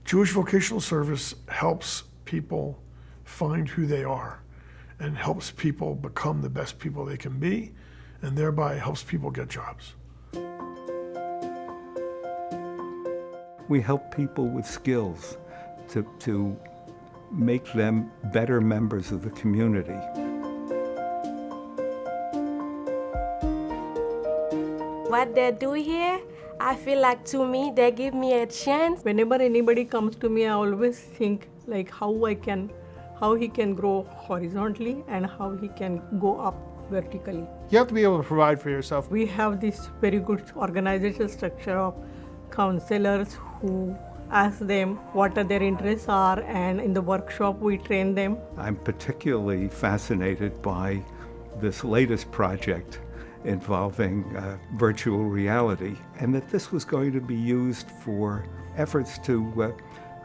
Jewish Vocational Service helps people find who they are and helps people become the best people they can be, and thereby helps people get jobs. We help people with skills to make them better members of the community. What they do here, I feel like to me, they give me a chance. Whenever anybody comes to me, I always think like how he can grow horizontally and how he can go up vertically. You have to be able to provide for yourself. We have this very good organizational structure of counselors who ask them what their interests are, and in the workshop we train them. I'm particularly fascinated by this latest project involving virtual reality, and that this was going to be used for efforts to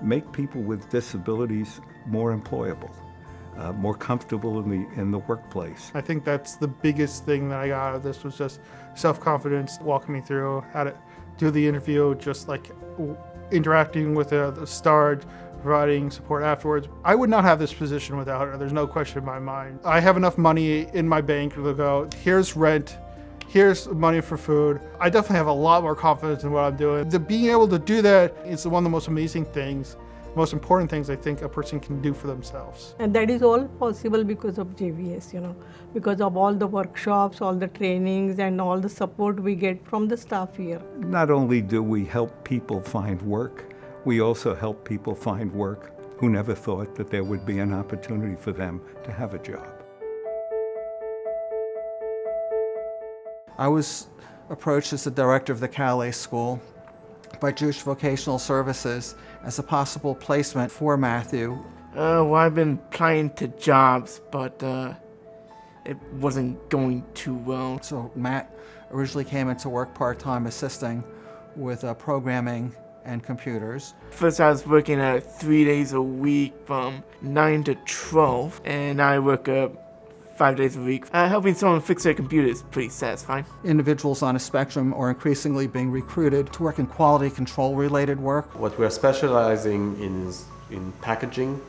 make people with disabilities more employable, more comfortable in the workplace. I think that's the biggest thing that I got out of this was just self-confidence, walking me through how to do the interview, just like interacting with the star, providing support afterwards. I would not have this position without her. There's no question in my mind. I have enough money in my bank to go, here's rent, here's money for food. I definitely have a lot more confidence in what I'm doing. Being able to do that is one of the most amazing things, most important things I think a person can do for themselves. And that is all possible because of JVS, because of all the workshops, all the trainings, and all the support we get from the staff here. Not only do we help people find work, we also help people find work who never thought that there would be an opportunity for them to have a job. I was approached as the director of the Calais School by Jewish Vocational Services as a possible placement for Matthew. Well, I've been applying to jobs, but it wasn't going too well. So Matt originally came into work part-time assisting with programming and computers. First I was working 3 days a week from 9 to 12, and I work 5 days a week. Helping someone fix their computer is pretty satisfying. Individuals on a spectrum are increasingly being recruited to work in quality control related work. What we are specializing in is in packaging,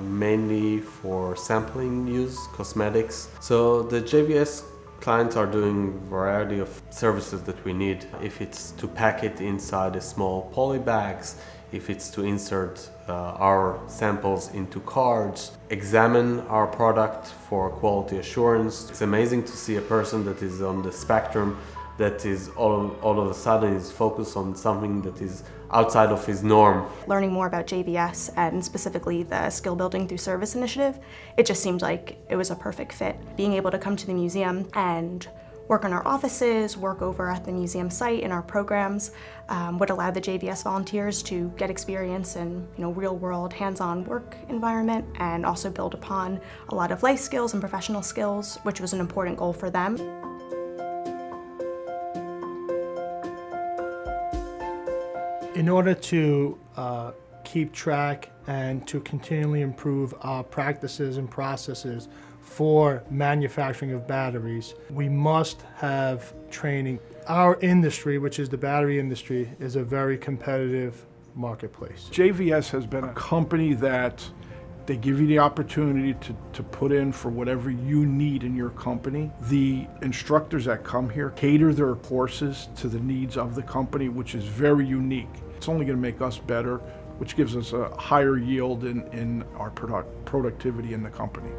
mainly for sampling use, cosmetics. So the JVS clients are doing a variety of services that we need. If it's to pack it inside a small poly bags, if it's to insert our samples into cards, examine our product for quality assurance. It's amazing to see a person that is on the spectrum that is all of a sudden is focused on something that is outside of his norm. Learning more about JVS and specifically the Skill Building Through Service initiative, it just seemed like it was a perfect fit. Being able to come to the museum and work in our offices, work over at the museum site in our programs would allow the JVS volunteers to get experience in real-world, hands-on work environment and also build upon a lot of life skills and professional skills, which was an important goal for them. In order to keep track and to continually improve our practices and processes for manufacturing of batteries, we must have training. Our industry, which is the battery industry, is a very competitive marketplace. JVS has been a company that they give you the opportunity to put in for whatever you need in your company. The instructors that come here cater their courses to the needs of the company, which is very unique. It's only going to make us better, which gives us a higher yield in our productivity in the company.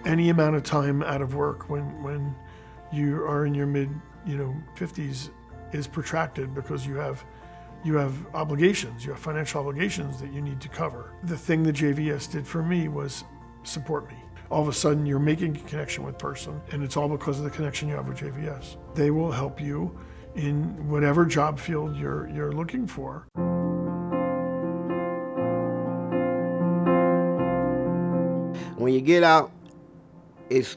Any amount of time out of work when you are in your mid 50s is protracted because you have obligations, you have financial obligations that you need to cover. The thing that JVS did for me was support me. All of a sudden you're making a connection with person, and it's all because of the connection you have with JVS. They will help you in whatever job field you're looking for. When you get out,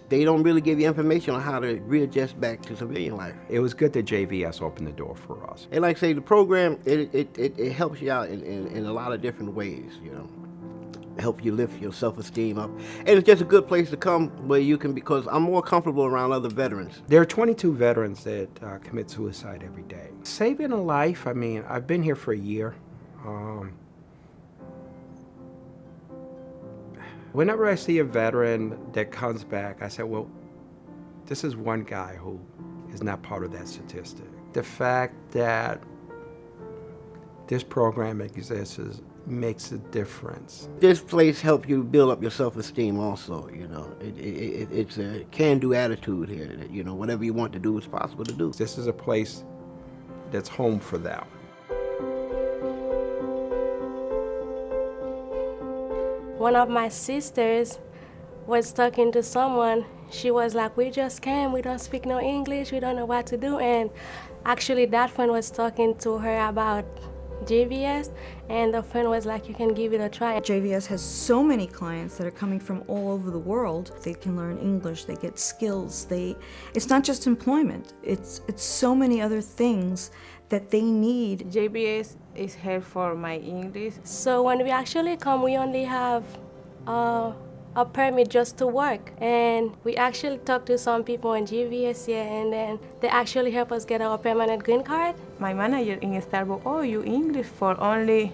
they don't really give you information on how to readjust back to civilian life. It was good that JVS opened the door for us. And like I say, the program, it helps you out in a lot of different ways, help you lift your self-esteem up. And it's just a good place to come where you can, because I'm more comfortable around other veterans. There are 22 veterans that commit suicide every day. Saving a life, I mean, I've been here for a year. Whenever I see a veteran that comes back, I say, well, this is one guy who is not part of that statistic. The fact that this program exists makes a difference. This place helps you build up your self-esteem also, you know. It's a can-do attitude here that, you know, whatever you want to do is possible to do. This is a place that's home for them. One of my sisters was talking to someone. She was like, we just came, we don't speak no English, we don't know what to do. And actually that friend was talking to her about JVS, and the friend was like, you can give it a try. JVS has so many clients that are coming from all over the world. They can learn English, they get skills. It's not just employment, it's so many other things that they need. JVS is here for my English. So when we actually come, we only have a permit just to work. And we actually talked to some people in GVS here, and then they actually help us get our permanent green card. My manager in Starbucks, oh, you English for only,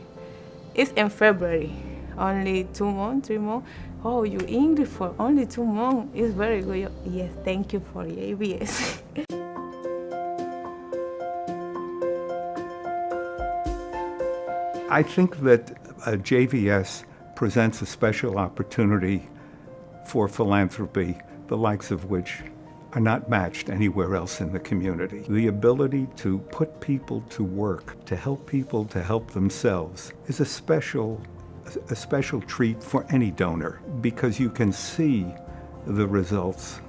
it's in February, only 2 months, 3 months. Oh, you English for only 2 months, it's very good. Yes, thank you for JVS. I think that JVS presents a special opportunity for philanthropy, the likes of which are not matched anywhere else in the community. The ability to put people to work, to help people to help themselves, is a special treat for any donor, because you can see the results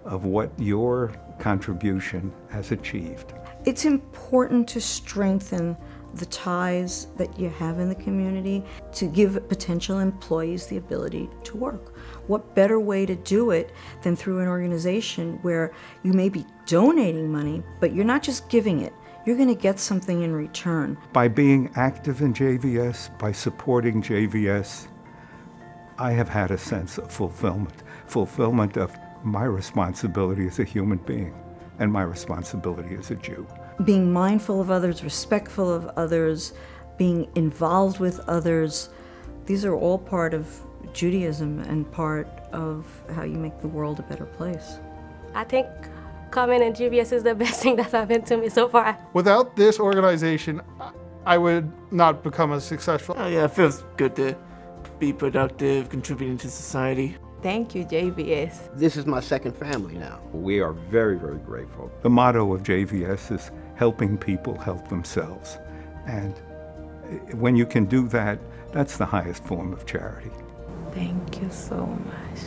of what your contribution has achieved. It's important to strengthen the ties that you have in the community, to give potential employees the ability to work. What better way to do it than through an organization where you may be donating money, but you're not just giving it, you're going to get something in return. By being active in JVS, by supporting JVS, I have had a sense of fulfillment of my responsibility as a human being and my responsibility as a Jew. Being mindful of others, respectful of others, being involved with others, these are all part of Judaism and part of how you make the world a better place. I think coming in GVS is the best thing that's happened to me so far. Without this organization, I would not become as successful. Oh yeah, it feels good to be productive, contributing to society. Thank you, JVS. This is my second family now. We are very, very grateful. The motto of JVS is helping people help themselves. And when you can do that, that's the highest form of charity. Thank you so much.